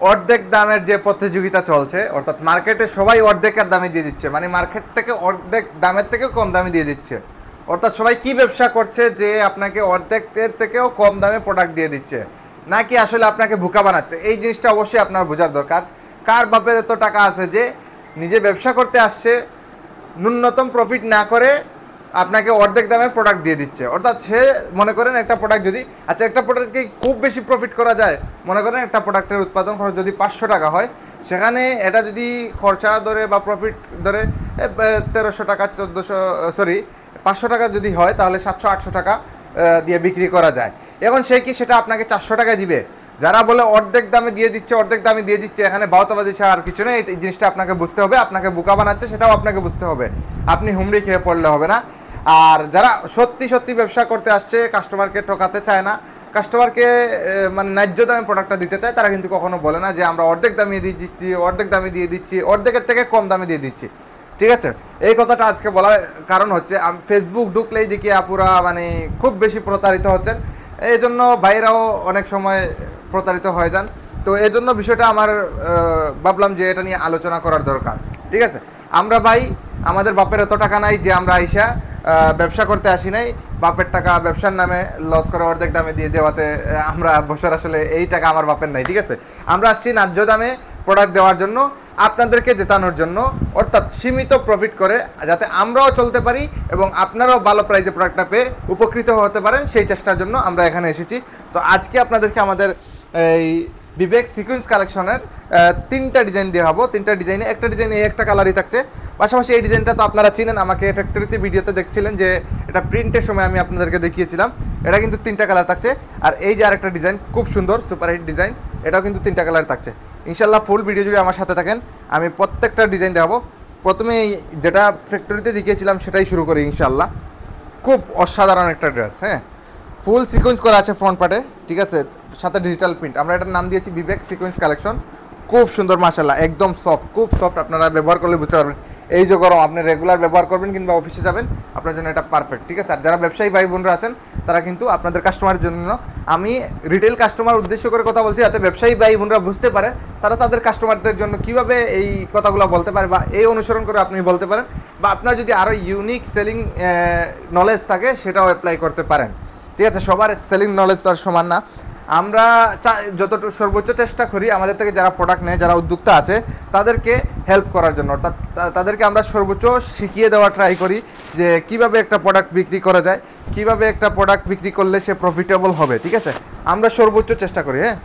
অর্ধেক দামের যে প্রতিযোগিতা চলছে, অর্থাৎ মার্কেটে সবাই অর্ধেকের দামে দিয়ে দিচ্ছে, মানে মার্কেট থেকে অর্ধেক দামের থেকে কম দামে দিয়ে দিচ্ছে। অর্থাৎ সবাই কি ব্যবসা করছে যে আপনাকে অর্ধেকের থেকেও কম দামে প্রোডাক্ট দিয়ে দিচ্ছে, নাকি আসলে আপনাকে বোকা বানাচ্ছে? এই জিনিসটা অবশ্যই আপনার বোঝার দরকার। কার বাপের এত টাকা আছে যে নিজে ব্যবসা করতে আসছে, ন্যূনতম প্রফিট না করে আপনাকে অর্ধেক দামে প্রোডাক্ট দিয়ে দিচ্ছে। অর্থাৎ সে মনে করেন একটা প্রোডাক্ট যদি, আচ্ছা একটা প্রোডাক্টকে খুব বেশি প্রফিট করা যায়, মনে করেন একটা প্রোডাক্টের উৎপাদন খরচ যদি 500 টাকা হয়, সেখানে এটা যদি খরচা ধরে বা প্রফিট ধরে 1300 টাকা 1400, সরি 500 টাকা যদি হয়, তাহলে 700-800 টাকা দিয়ে বিক্রি করা যায়। এখন সে কি সেটা আপনাকে 400 টাকায় দিবে? যারা বলে অর্ধেক দামে দিয়ে দিচ্ছে, অর্ধেক দামে দিয়ে দিচ্ছে, এখানে বাউতাবাজি ছাড়া আর কিছু নেই। এই জিনিসটা আপনাকে বুঝতে হবে। আপনাকে বোকা বানাচ্ছে সেটাও আপনাকে বুঝতে হবে। আপনি হুমড়ি খেয়ে পড়লে হবে না। আর যারা সত্যি সত্যি ব্যবসা করতে আসছে, কাস্টমারকে ঠকাতে চায় না, কাস্টমারকে মানে ন্যায্য দামে প্রোডাক্টটা দিতে চায়, তারা কিন্তু কখনো বলে না যে আমরা অর্ধেক দামে দিয়ে দিচ্ছি, অর্ধেক দামে দিয়ে দিচ্ছি, অর্ধেকের থেকে কম দামে দিয়ে দিচ্ছি। ঠিক আছে, এই কথাটা আজকে বলার কারণ হচ্ছে ফেসবুক ঢুকলেই দেখি আপুরা মানে খুব বেশি প্রতারিত হচ্ছেন। এই জন্য ভাইরাও অনেক সময় প্রতারিত হয়ে যান। তো এই জন্য বিষয়টা আমার ভাবলাম যে এটা নিয়ে আলোচনা করার দরকার। ঠিক আছে, আমরা ভাই আমাদের বাপের এত টাকা নাই যে আমরা আইসা ব্যবসা করতে আসি নাই, বাপের টাকা ব্যবসার নামে লস করে অর্ধেক দামে দিয়ে দেওয়াতে আমরা বছর আসলে এই টাকা আমার বাপের নাই। ঠিক আছে, আমরা আসছি ন্যায্য দামে প্রোডাক্ট দেওয়ার জন্য, আপনাদেরকে জেতানোর জন্য, অর্থাৎ সীমিত প্রফিট করে যাতে আমরাও চলতে পারি এবং আপনারাও ভালো প্রাইজে প্রোডাক্টটা পেয়ে উপকৃত হতে পারেন, সেই চেষ্টার জন্য আমরা এখানে এসেছি। তো আজকে আপনাদেরকে আমাদের এই বিবেক সিকোয়েন্স কালেকশনের 3টা ডিজাইন দেওয়া হবো। 3টা ডিজাইনে একটা ডিজাইনে একটা কালারই থাকছে। পাশাপাশি এই ডিজাইনটা তো আপনারা চিনেন, আমাকে ফ্যাক্টরিতে ভিডিওতে দেখছিলেন যে এটা প্রিন্টের সময় আমি আপনাদেরকে দেখিয়েছিলাম। এটা কিন্তু 3টা কালার থাকছে। আর এই যে আরেকটা ডিজাইন খুব সুন্দর সুপারহিট ডিজাইন, এটাও কিন্তু 3টা কালার থাকছে। ইনশাল্লাহ ফুল ভিডিও যদি আমার সাথে থাকেন আমি প্রত্যেকটা ডিজাইন দেখাবো। প্রথমে যেটা ফ্যাক্টরিতে দেখিয়েছিলাম সেটাই শুরু করি ইনশাল্লাহ। খুব অসাধারণ একটা ড্রেস, হ্যাঁ, ফুল সিকোয়েন্স করা আছে ফ্রন্ট পার্টে। ঠিক আছে, সাথে ডিজিটাল প্রিন্ট। আমরা এটার নাম দিয়েছি বিবেক সিকোয়েন্স কালেকশন। খুব সুন্দর মাশাআল্লাহ, একদম সফট, খুব সফট। আপনারা ব্যবহার করলে বুঝতে পারবেন এই যে গরম, আপনি রেগুলার ব্যবহার করবেন কিংবা অফিসে যাবেন, আপনার জন্য এটা পারফেক্ট। ঠিক আছে, আর যারা ব্যবসায়ী ভাই বোনরা আছেন তারা কিন্তু আপনাদের কাস্টমারের জন্য, আমি রিটেল কাস্টমার উদ্দেশ্য করে কথা বলছি, যাতে ব্যবসায়ী ভাই বোনরা বুঝতে পারে তারা তাদের কাস্টমারদের জন্য কীভাবে এই কথাগুলো বলতে পারে বা এই অনুসরণ করে আপনি বলতে পারেন, বা আপনার যদি আরও ইউনিক সেলিং নলেজ থাকে সেটাও অ্যাপ্লাই করতে পারেন। ঠিক আছে, সবার সেলিং নলেজ তো আর সমান না। আমরা যতটুকু সর্বোচ্চ চেষ্টা করি আমাদের থেকে যারা প্রোডাক্ট নেয়, যারা উদ্যোক্তা আছে, তাদেরকে হেল্প করার জন্য, অর্থাৎ তাদেরকে আমরা সর্বোচ্চ শিখিয়ে দেওয়া ট্রাই করি যে কিভাবে একটা প্রোডাক্ট বিক্রি করা যায়, কিভাবে একটা প্রোডাক্ট বিক্রি করলে সে প্রফিটেবল হবে। ঠিক আছে, আমরা সর্বোচ্চ চেষ্টা করি। হ্যাঁ,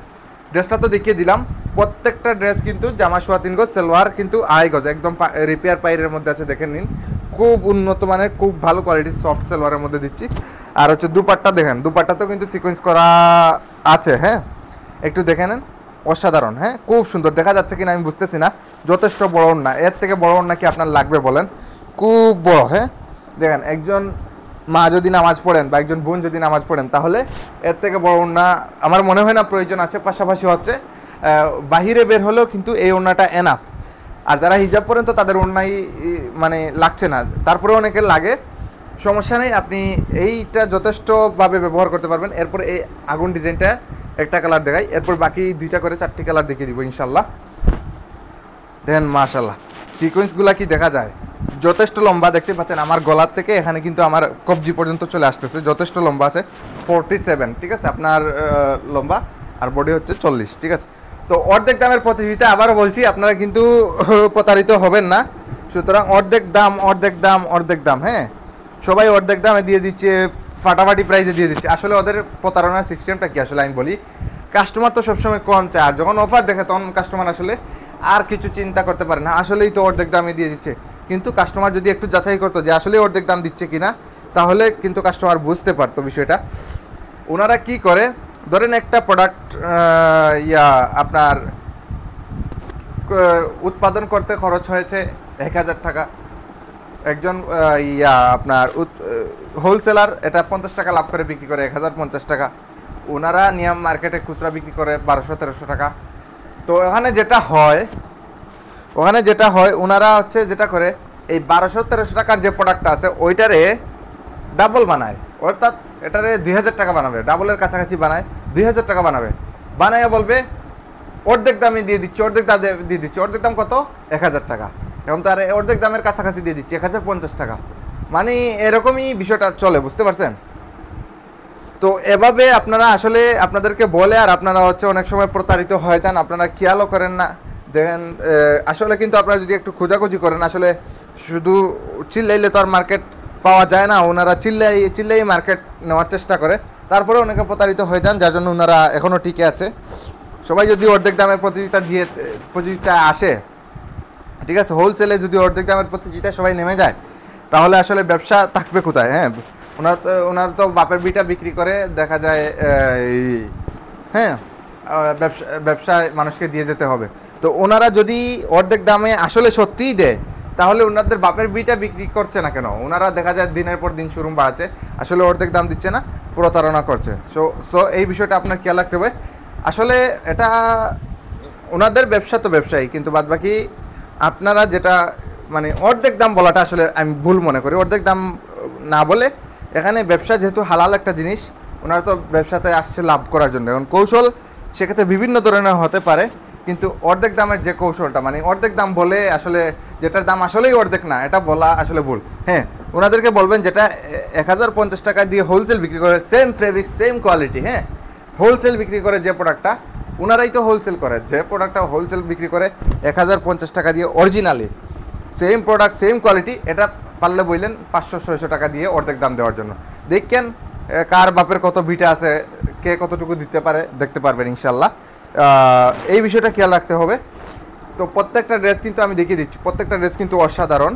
ড্রেসটা তো দেখিয়ে দিলাম। প্রত্যেকটা ড্রেস কিন্তু জামা সোয়া 3 গজ, সালোয়ার কিন্তু 2.5 গজ, একদম রিপেয়ার পাইরের মধ্যে আছে, দেখে নিন। খুব উন্নত মানের, খুব ভালো কোয়ালিটির সফট সালোয়ারের মধ্যে দিচ্ছি। আর হচ্ছে দুপাট্টা দেখেন, দুপাট্টাতেও কিন্তু সিকোয়েন্স করা আছে। হ্যাঁ, একটু দেখে নেন, অসাধারণ। হ্যাঁ, খুব সুন্দর। দেখা যাচ্ছে কিনা আমি বুঝতেছি না, যথেষ্ট বড় ওড়না। এর থেকে বড় ওড়না কি আপনার লাগবে বলেন? খুব বড়। হ্যাঁ, দেখেন, একজন মা যদি নামাজ পড়েন বা একজন বোন যদি নামাজ পড়েন, তাহলে এর থেকে বড় ওড়না আমার মনে হয় না প্রয়োজন আছে। পাশাপাশি হচ্ছে বাহিরে বের হলেও কিন্তু এই ওড়নাটা এনাফ। আর যারা হিজাব পরেন তো তাদের ওড়নাই মানে লাগছে না, তারপরে অনেকের লাগে, সমস্যা নেই। আপনি এইটা যথেষ্টভাবে ব্যবহার করতে পারবেন। এরপর এই আগুন ডিজাইনটা একটা কালার দেখাই, এরপর বাকি 2টা করে 4টি কালার দেখিয়ে দিব ইনশাল্লাহ। দেখেন মাশাল্লাহ, সিকোয়েন্সগুলা কি দেখা যায়, যথেষ্ট লম্বা। দেখতে পাচ্ছেন আমার গলার থেকে এখানে কিন্তু আমার কবজি পর্যন্ত চলে আসতেছে, যথেষ্ট লম্বা আছে। 47, ঠিক আছে, আপনার লম্বা, আর বডি হচ্ছে 40। ঠিক আছে, তো অর্ধেক দামের প্রতিযোগিতা, আবারও বলছি, আপনারা কিন্তু প্রতারিত হবেন না। সুতরাং অর্ধেক দাম, অর্ধেক দাম, অর্ধেক দাম। হ্যাঁ, সবাই অর্ধেক দামে দিয়ে দিচ্ছে, ফাটাফাটি প্রাইসে দিয়ে দিচ্ছে। আসলে ওদের প্রতারণার সিস্টেমটা কি আসলে আমি বলি, কাস্টমার তো সবসময় কম চায়, আর যখন অফার দেখে তখন কাস্টমার আসলে আর কিছু চিন্তা করতে পারে না, আসলেই তো অর্ধেক দামে দিয়ে দিচ্ছে। কিন্তু কাস্টমার যদি একটু যাচাই করতো যে আসলে অর্ধেক দাম দিচ্ছে কিনা, তাহলে কিন্তু কাস্টমার বুঝতে পারতো বিষয়টা। ওনারা কি করে, ধরেন একটা প্রোডাক্ট আপনার উৎপাদন করতে খরচ হয়েছে 1000 টাকা, একজন আপনার হোলসেলার এটা 50 টাকা লাভ করে বিক্রি করে 1050 টাকা, ওনারা নিয়ম মার্কেটে খুচরা বিক্রি করে 1200-1300 টাকা। তো ওখানে যেটা হয় ওনারা হচ্ছে যেটা করে, এই 1200-1300 টাকার যে প্রোডাক্টটা আছে ওইটারে ডাবল বানায়, অর্থাৎ এটারে 2000 টাকা বানাবে, ডাবলের কাছাকাছি বানায়, 2000 টাকা বানাবে, বানাইয়া বলবে অর্ধেক দামে দিয়ে দিচ্ছি, অর্ধেক দামে দিয়ে দিচ্ছি। অর্ধেক দাম কত? 1000 টাকা। এখন তো আর অর্ধেক দামের কাছাকাছি দিয়ে দিচ্ছি, 1050 টাকা। মানে এরকমই বিষয়টা চলে, বুঝতে পারছেন? তো এভাবে আপনারা আসলে আপনাদেরকে বলে আর আপনারা হচ্ছে অনেক সময় প্রতারিত হয়ে যান, আপনারা খেয়ালও করেন না। দেখেন আসলে কিন্তু আপনারা যদি একটু খোঁজাখুঁজি করেন, আসলে শুধু চিল্লাইলে তো আর মার্কেট পাওয়া যায় না। ওনারা চিল্লাই মার্কেট নেওয়ার চেষ্টা করে, তারপরে অনেকে প্রতারিত হয়ে যান, যার জন্য ওনারা এখনও টিকে আছে। সবাই যদি অর্ধেক দামের প্রতিযোগিতা আসে, ঠিক আছে, হোলসেলে যদি অর্ধেক দামের প্রতিযোগিতায় সবাই নেমে যায়, তাহলে আসলে ব্যবসা থাকবে কোথায়? হ্যাঁ, ওনার তো বাপের বিটা বিক্রি করে দেখা যায়, হ্যাঁ, ব্যবসায় মানুষকে দিয়ে যেতে হবে। তো ওনারা যদি অর্ধেক দামে আসলে সত্যিই দেয়, তাহলে ওনাদের বাপের বিটা বিক্রি করছে না কেন? ওনারা দেখা যায় দিনের পর দিন শোরুম বাড়াচ্ছে, আসলে অর্ধেক দাম দিচ্ছে না, প্রতারণা করছে। সো এই বিষয়টা আপনার খেয়াল রাখতে হবে। আসলে এটা ওনাদের ব্যবসা তো ব্যবসায়ী, কিন্তু বাদবাকি আপনারা যেটা মানে অর্ধেক দাম বলাটা আসলে আমি ভুল মনে করি। অর্ধেক দাম না বলে, এখানে ব্যবসা যেহেতু হালাল একটা জিনিস, ওনারা তো ব্যবসাতে আসছে লাভ করার জন্য। এখন কৌশল সেক্ষেত্রে বিভিন্ন ধরনের হতে পারে, কিন্তু অর্ধেক দামের যে কৌশলটা, মানে অর্ধেক দাম বলে আসলে যেটার দাম আসলেই অর্ধেক না, এটা বলা আসলে ভুল। হ্যাঁ, ওনাদেরকে বলবেন যেটা 1050 টাকা দিয়ে হোলসেল বিক্রি করে, সেম ফেব্রিক সেম কোয়ালিটি, হ্যাঁ, হোলসেল বিক্রি করে যে প্রোডাক্টটা, ওনারাই তো হোলসেল করে, যে প্রোডাক্টটা হোলসেল বিক্রি করে 1050 টাকা দিয়ে originally same product same quality, এটা পারলে বললেন 500-600 টাকা দিয়ে অর্ধেক দাম দেওয়ার জন্য। দেখেন কার বাপের কত বিটা আছে, কে কতটুকু দিতে পারে, দেখতে পারবেন ইনশাল্লাহ। এই বিষয়টা খেয়াল রাখতে হবে। তো প্রত্যেকটা ড্রেস কিন্তু আমি দেখিয়ে দিচ্ছি, প্রত্যেকটা ড্রেস কিন্তু অসাধারণ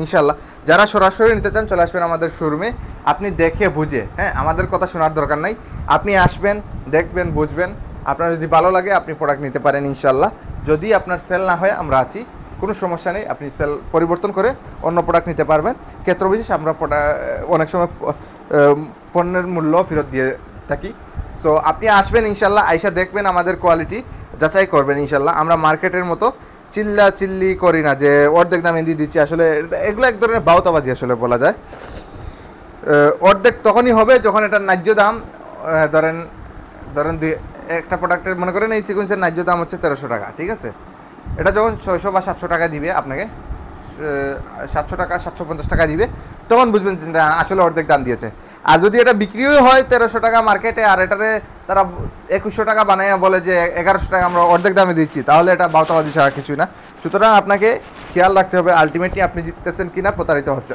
ইনশাল্লাহ। যারা সরাসরি নিতে চান চলে আসবেন আমাদের শোরুমে, আপনি দেখে বুঝে, হ্যাঁ, আমাদের কথা শোনার দরকার নাই, আপনি আসবেন, দেখবেন, বুঝবেন, আপনার যদি ভালো লাগে আপনি প্রোডাক্ট নিতে পারেন ইনশাল্লাহ। যদি আপনার সেল না হয় আমরা আছি, কোনো সমস্যা নেই, আপনি সেল পরিবর্তন করে অন্য প্রোডাক্ট নিতে পারবেন। ক্ষেত্র বিশেষ আমরা অনেক সময় পণ্যের মূল্য ফেরত দিয়ে থাকি। সো আপনি আসবেন ইনশাল্লাহ, আইসা দেখবেন আমাদের কোয়ালিটি, যাচাই করবেন ইনশাল্লাহ। আমরা মার্কেটের মতো চিল্লি করি না যে অর্ধেক দামে দিয়ে দিচ্ছি, আসলে এগুলো এক ধরনের বাউতাবাজি আসলে বলা যায়। অর্ধেক তখনই হবে যখন এটার ন্যায্য দাম, ধরেন একটা প্রোডাক্টের মনে করেন এই সিকোয়েন্সের ন্যায্য দাম হচ্ছে 1300 টাকা, ঠিক আছে, এটা যখন 600 বা 700 টাকা দিবে আপনাকে, 700 টাকা 750 টাকা দিবে, তখন বুঝবেন যে আসলে অর্ধেক দাম দিয়েছে। আর যদি এটা বিক্রিও হয় 1300 টাকা মার্কেটে, আর এটারে তারা 2100 টাকা বানায় বলে যে 1100 টাকা আমরা অর্ধেক দামে দিচ্ছি, তাহলে এটা বাউতাবাজি ছাড়া কিছুই না। সুতরাং আপনাকে খেয়াল রাখতে হবে আলটিমেটলি আপনি জিততেছেন কিনা, প্রতারিত হচ্ছে।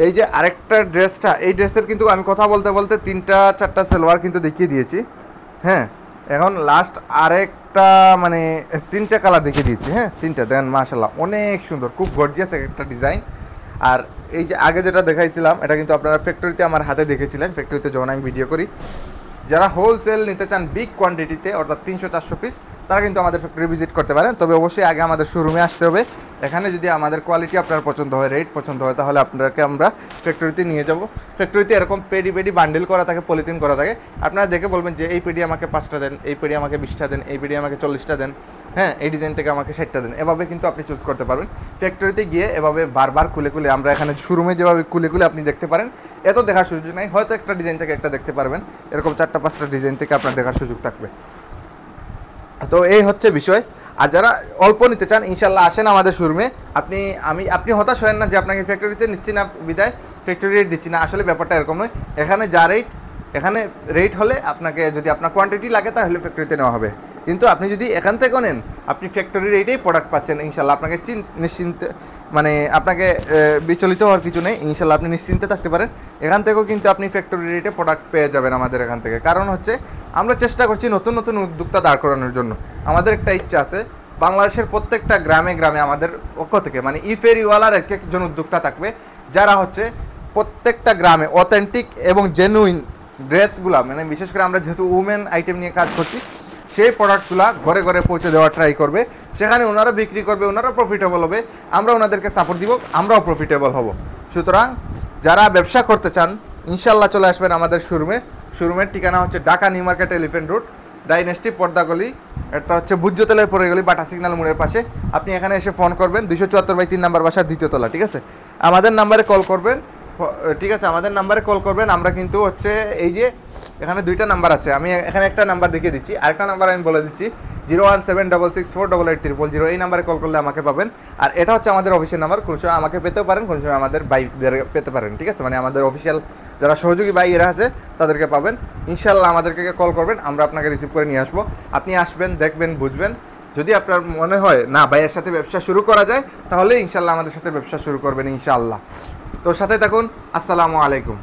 এই যে আরেকটা ড্রেসটা, এই ড্রেসের কিন্তু আমি কথা বলতে বলতে 3-4টা সালোয়ার কিন্তু দেখিয়ে দিয়েছি। হ্যাঁ, এখন লাস্ট আরেকটা মানে 3টে কালার দেখিয়ে দিয়েছি। হ্যাঁ, 3টে দেন, মাশাআল্লাহ অনেক সুন্দর, খুব গর্জিয়াস একটা ডিজাইন। আর এই যে আগে যেটা দেখাইছিলাম, এটা কিন্তু আপনারা ফ্যাক্টরিতে আমার হাতে দেখেছিলেন, ফ্যাক্টরিতে যখন আমি ভিডিও করি। যারা হোলসেল নিতে চান বিগ কোয়ান্টিটিতে, অর্থাৎ 300-400 পিস, তারা কিন্তু আমাদের ফ্যাক্টরি ভিজিট করতে পারেন। তবে অবশ্যই আগে আমাদের শোরুমে আসতে হবে। এখানে যদি আমাদের কোয়ালিটি আপনার পছন্দ হয়, রেট পছন্দ হয়, তাহলে আপনাকে আমরা ফ্যাক্টরিতে নিয়ে যাব। ফ্যাক্টরিতে এরকম পেডি বান্ডেল করা থাকে, পলিথিন করা থাকে। আপনারা দেখে বলবেন যে এই পেডি আমাকে 5টা দেন, এই পেডি আমাকে 20টা দেন, এই পেডি আমাকে 40টা দেন, হ্যাঁ, এই ডিজাইন থেকে আমাকে 60টা দেন। এভাবে কিন্তু আপনি চুজ করতে পারবেন। ফ্যাক্টরিতে গিয়ে এভাবে বারবার খুলে আমরা এখানে শোরুমে যেভাবে খুলে আপনি দেখতে পারেন, এত দেখার সুযোগ নাই। হয়তো একটা ডিজাইন থেকে একটা দেখতে পারবেন, এরকম 4-5টা ডিজাইন থেকে আপনার দেখার সুযোগ থাকবে। তো এই হচ্ছে বিষয়। আর যারা অল্প নিতে চান ইনশাল্লাহ আসেন আমাদের শোরুমে। আপনি হতাশ হয়েন না যে আপনাকে ফ্যাক্টরিতে নিচ্ছি না বিদায় ফ্যাক্টরি রেট দিচ্ছি না, আসলে ব্যাপারটা এরকম নয়। এখানে যা রেট, এখানে রেট হলে আপনাকে যদি আপনার কোয়ান্টিটি লাগে তাহলে ফ্যাক্টরিতে নেওয়া হবে। কিন্তু আপনি যদি এখান থেকেও নেন, আপনি ফ্যাক্টরি রেটেই প্রোডাক্ট পাচ্ছেন ইনশাল্লাহ। আপনাকে নিশ্চিন্তে মানে আপনাকে বিচলিত হওয়ার কিছু নেই ইনশাল্লাহ, আপনি নিশ্চিন্তে থাকতে পারেন। এখান থেকেও কিন্তু আপনি ফ্যাক্টরি রেটে প্রোডাক্ট পেয়ে যাবেন আমাদের এখান থেকে। কারণ হচ্ছে আমরা চেষ্টা করছি নতুন নতুন উদ্যোক্তা দাঁড় করানোর জন্য। আমাদের একটা ইচ্ছা আছে, বাংলাদেশের প্রত্যেকটা গ্রামে গ্রামে আমাদের পক্ষ থেকে মানে ইফেরিওয়ালার এক একজন উদ্যোক্তা থাকবে, যারা হচ্ছে প্রত্যেকটা গ্রামে অথেন্টিক এবং জেনুইন ড্রেসগুলা, মানে বিশেষ করে আমরা যেহেতু উমেন আইটেম নিয়ে কাজ করছি, সেই প্রোডাক্টগুলা ঘরে ঘরে পৌঁছে দেওয়ার ট্রাই করবে। সেখানে ওনারা বিক্রি করবে, ওনারা প্রফিটেবল হবে, আমরা ওনাদেরকে সাপোর্ট দিব, আমরাও প্রফিটেবল হব। সুতরাং যারা ব্যবসা করতে চান ইনশাল্লাহ চলে আসবেন আমাদের শোরুমে। শোরুমের ঠিকানা হচ্ছে Dhaka new market elephant road, dynasty Pardagali, এটা হচ্ছে ভুজ্য তেলের পরে গলি, বাটা সিগন্যাল মোড়ের পাশে। আপনি এখানে এসে ফোন করবেন, 274/3 নাম্বার বাসার 2য় তলা, ঠিক আছে। আমাদের নাম্বারে কল করবেন, ঠিক আছে, আমাদের নাম্বারে কল করবেন। আমরা কিন্তু হচ্ছে এই যে এখানে দুইটা নাম্বার আছে, আমি এখানে একটা নাম্বার দেখিয়ে দিচ্ছি, আরেকটা নাম্বার আমি বলে দিচ্ছি 017664880, এই নাম্বারে কল করলে আমাকে পাবেন। আর এটা হচ্ছে আমাদের অফিসিয়াল নাম্বার, কোনো সময় আমাকে পেতেও পারেন, কোনো সময় আমাদের বাইকদের পেতে পারেন। ঠিক আছে, মানে আমাদের অফিসিয়াল যারা সহযোগী ভাই এরা আছে তাদেরকে পাবেন। ইনশাল্লাহ আমাদেরকে কল করবেন, আমরা আপনাকে রিসিভ করে নিয়ে আসবো। আপনি আসবেন, দেখবেন, বুঝবেন। যদি আপনার মনে হয় না ভাইয়ের সাথে ব্যবসা শুরু করা যায়, তাহলে ইনশাল্লাহ আমাদের সাথে ব্যবসা শুরু করবেন ইনশাআল্লাহ। তো সাথে থাকুন। আসসালামু আলাইকুম।